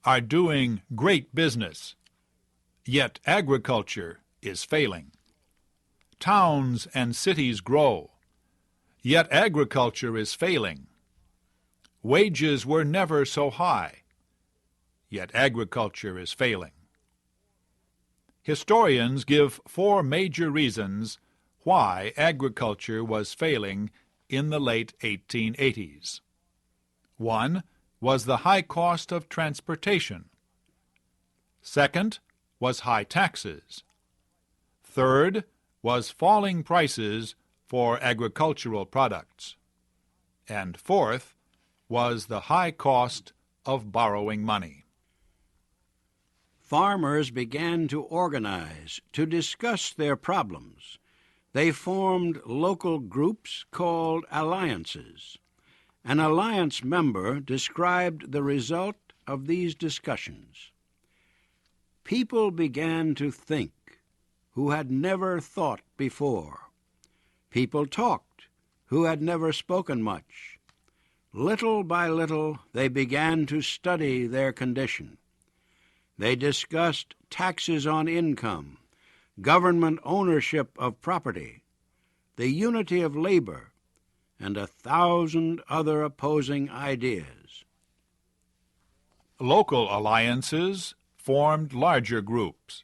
are doing great business, yet agriculture is failing. Towns and cities grow, yet agriculture is failing. Wages were never so high, yet agriculture is failing. Historians give 4 major reasons why agriculture was failing in the late 1880s. 1 was the high cost of transportation. 2nd was high taxes. 3rd was falling prices for agricultural products. And 4th was the high cost of borrowing money. Farmers began to organize, to discuss their problems. They formed local groups called alliances. An alliance member described the result of these discussions. People began to think who had never thought before. People talked who had never spoken much. Little by little, they began to study their condition. They discussed taxes on income, government ownership of property, the unity of labor, and 1,000 other opposing ideas. Local alliances formed larger groups.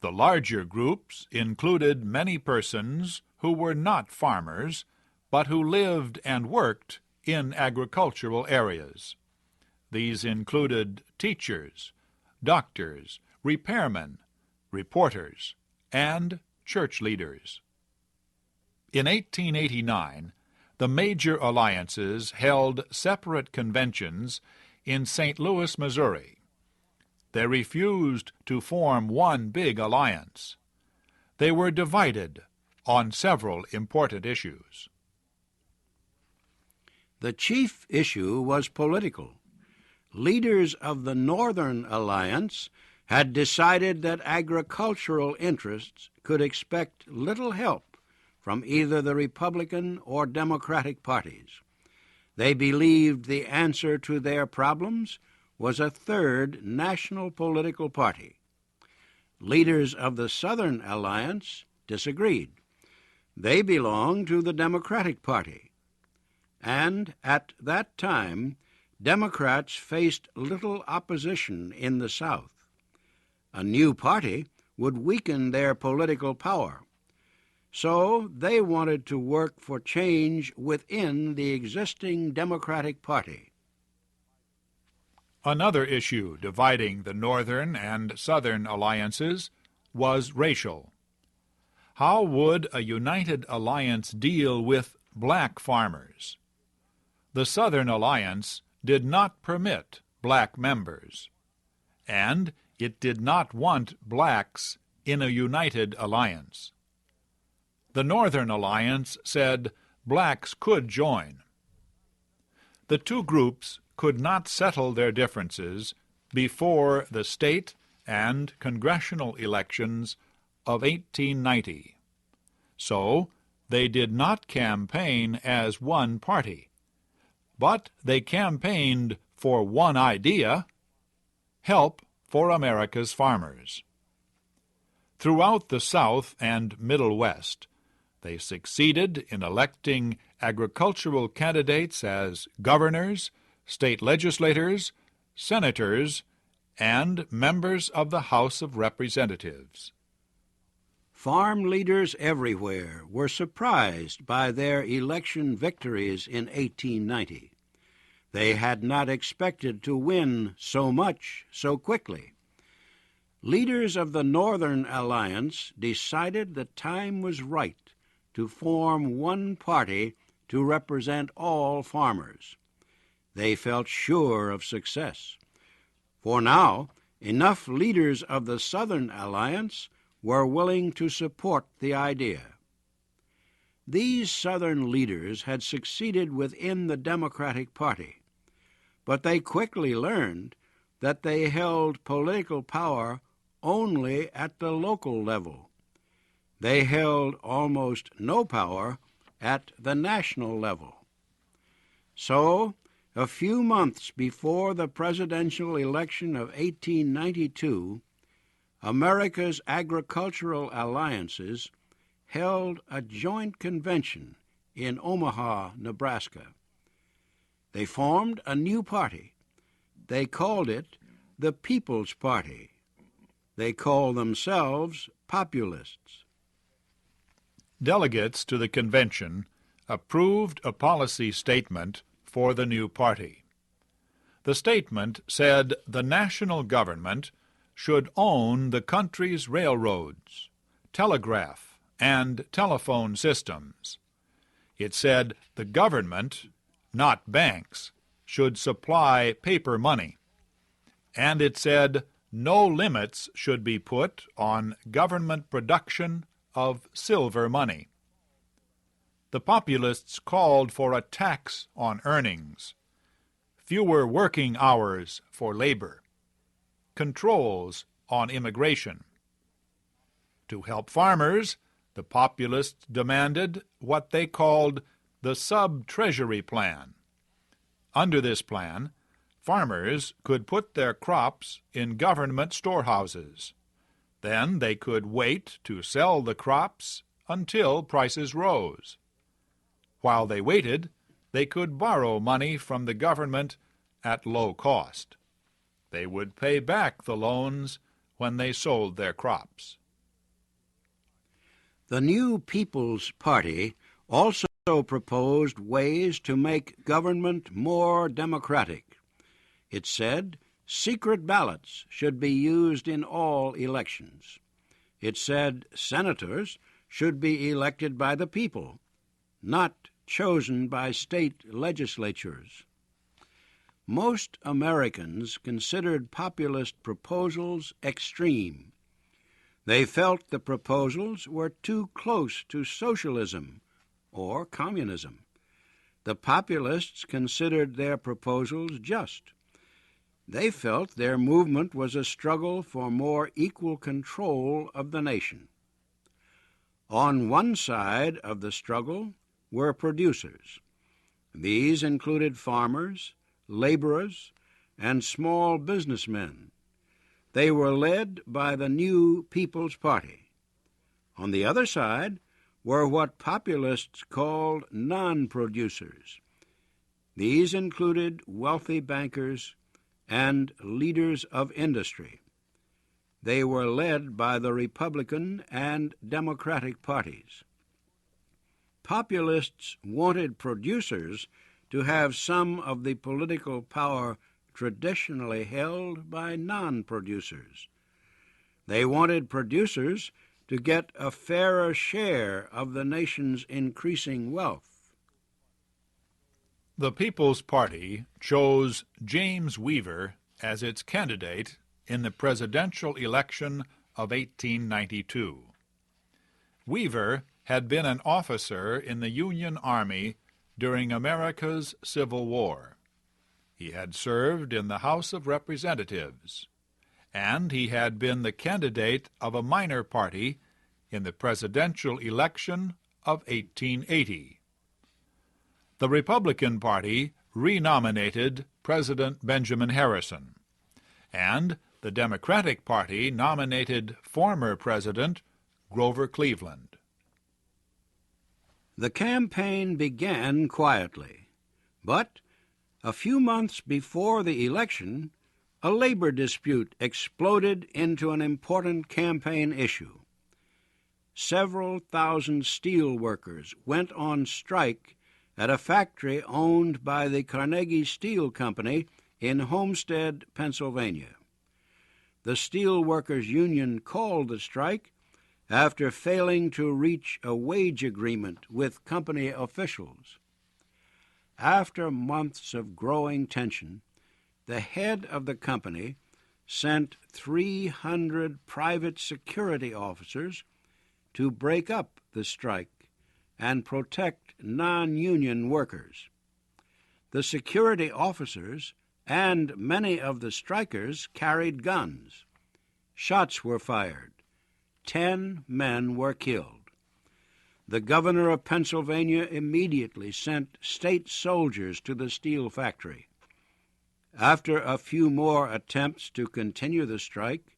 The larger groups included many persons who were not farmers, but who lived and worked in agricultural areas. These included teachers, doctors, repairmen, reporters, and church leaders. In 1889, the major alliances held separate conventions in St. Louis, Missouri. They refused to form one big alliance. They were divided on several important issues. The chief issue was political. Leaders of the Northern Alliance had decided that agricultural interests could expect little help from either the Republican or Democratic parties. They believed the answer to their problems was a third national political party. Leaders of the Southern Alliance disagreed. They belonged to the Democratic Party. And at that time, Democrats faced little opposition in the South. A new party would weaken their political power. So they wanted to work for change within the existing Democratic Party. Another issue dividing the Northern and Southern alliances was racial. How would a united alliance deal with black farmers? The Southern Alliance did not permit black members, and it did not want blacks in a united alliance. The Northern Alliance said blacks could join. The two groups could not settle their differences before the state and congressional elections of 1890. So they did not campaign as one party, but they campaigned for one idea: help for America's farmers. Throughout the South and Middle West, they succeeded in electing agricultural candidates as governors, state legislators, senators, and members of the House of Representatives. Farm leaders everywhere were surprised by their election victories in 1890. They had not expected to win so much so quickly. Leaders of the Northern Alliance decided the time was right to form one party to represent all farmers. They felt sure of success. For now, enough leaders of the Southern Alliance were willing to support the idea. These Southern leaders had succeeded within the Democratic Party, but they quickly learned that they held political power only at the local level. They held almost no power at the national level. So, A few months before the presidential election of 1892, America's agricultural alliances held a joint convention in Omaha, Nebraska. They formed a new party. They called it the People's Party. They called themselves Populists. Delegates to the convention approved a policy statement for the new party. The statement said the national government should own the country's railroads, telegraph, and telephone systems. It said the government, not banks, should supply paper money. And it said no limits should be put on government production of silver money. The Populists called for a tax on earnings, fewer working hours for labor, controls on immigration. To help farmers, the Populists demanded what they called the Sub-Treasury Plan. Under this plan, farmers could put their crops in government storehouses. Then they could wait to sell the crops until prices rose. While they waited, they could borrow money from the government at low cost. They would pay back the loans when they sold their crops. The new People's Party also proposed ways to make government more democratic. It said secret ballots should be used in all elections. It said senators should be elected by the people, not chosen by state legislatures. Most Americans considered populist proposals extreme. They felt the proposals were too close to socialism or communism. The populists considered their proposals just. They felt their movement was a struggle for more equal control of the nation. On one side of the struggle were producers. These included farmers, laborers, and small businessmen. They were led by the new People's Party. On the other side were what populists called non-producers. These included wealthy bankers and leaders of industry. They were led by the Republican and Democratic parties. Populists wanted producers to have some of the political power traditionally held by non-producers. They wanted producers to get a fairer share of the nation's increasing wealth. The People's Party chose James Weaver as its candidate in the presidential election of 1892. Weaver had been an officer in the Union Army during America's Civil War. He had served in the House of Representatives, and he had been the candidate of a minor party in the presidential election of 1880. The Republican Party renominated President Benjamin Harrison, and the Democratic Party nominated former President Grover Cleveland. The campaign began quietly, but a few months before the election, a labor dispute exploded into an important campaign issue. Several thousand steel workers went on strike at a factory owned by the Carnegie Steel Company in Homestead, Pennsylvania. The Steel Workers Union called the strike after failing to reach a wage agreement with company officials. After months of growing tension, the head of the company sent 300 private security officers to break up the strike and protect non-union workers. The security officers and many of the strikers carried guns. Shots were fired. 10 men were killed. The governor of Pennsylvania immediately sent state soldiers to the steel factory. After a few more attempts to continue the strike,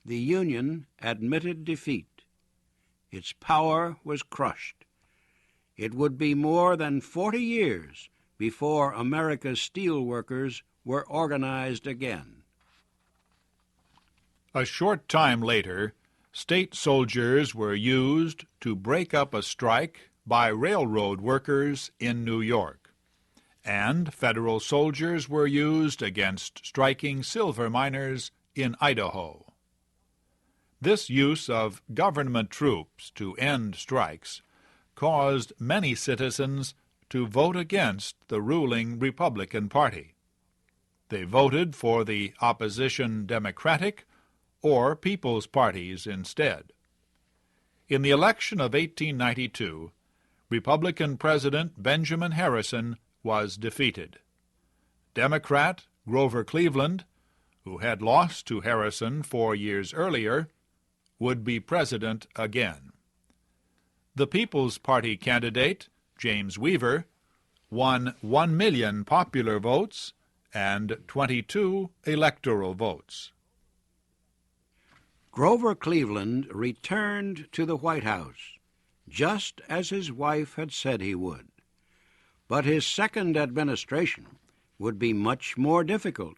the Union admitted defeat. Its power was crushed. It would be more than 40 years before America's steel workers were organized again. A short time later, state soldiers were used to break up a strike by railroad workers in New York, and federal soldiers were used against striking silver miners in Idaho. This use of government troops to end strikes caused many citizens to vote against the ruling Republican Party. They voted for the opposition Democratic or People's parties instead. In the election of 1892, Republican President Benjamin Harrison was defeated. Democrat Grover Cleveland, who had lost to Harrison 4 years earlier, would be president again. The People's Party candidate, James Weaver, won 1 million popular votes and 22 electoral votes. Grover Cleveland returned to the White House, just as his wife had said he would. But his second administration would be much more difficult